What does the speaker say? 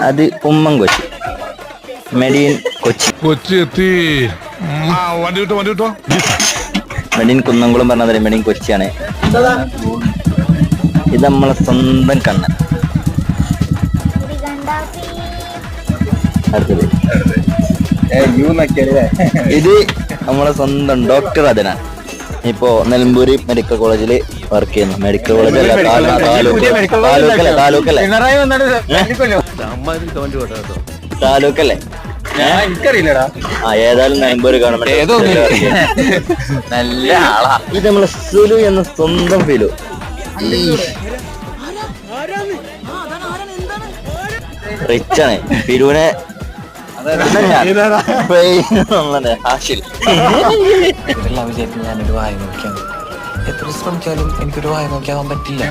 അത് ഉമ്മൻ കൊച്ചി, മെഡിൻ കൊച്ചി. കൊച്ചി എത്തി. വണ്ടി കിട്ടോ. മെഡിൻ കുന്നംകുളം പറഞ്ഞാൽ മെഡിൻ കൊച്ചിയാണ്. ഇത് നമ്മളെ സ്വന്തം കണ്ണൻ. അടുത്തത് ഇത് നമ്മളെ സ്വന്തം ഡോക്ടർ അദന. ഇപ്പോ നിലമ്പൂര് മെഡിക്കൽ കോളേജിൽ വർക്ക് ചെയ്യുന്നു. മെഡിക്കൽ കോളേജ് താലൂക്കല്ലേ? എനിക്കറിയില്ലടാ. ഏതായാലും നിലമ്പൂര് ഗവൺമെന്റ് നല്ല ആളാ. ഇത് നമ്മളെ സുലു എന്ന സ്വന്തം ഫീലു. റിച്ചാണ്. ഫിലുവിനെ ഞാനൊരു വായ നോക്കിയാണ്. എത്ര ശ്രമിച്ചാലും എനിക്കൊരു വായ നോക്കിയാവാൻ പറ്റില്ല.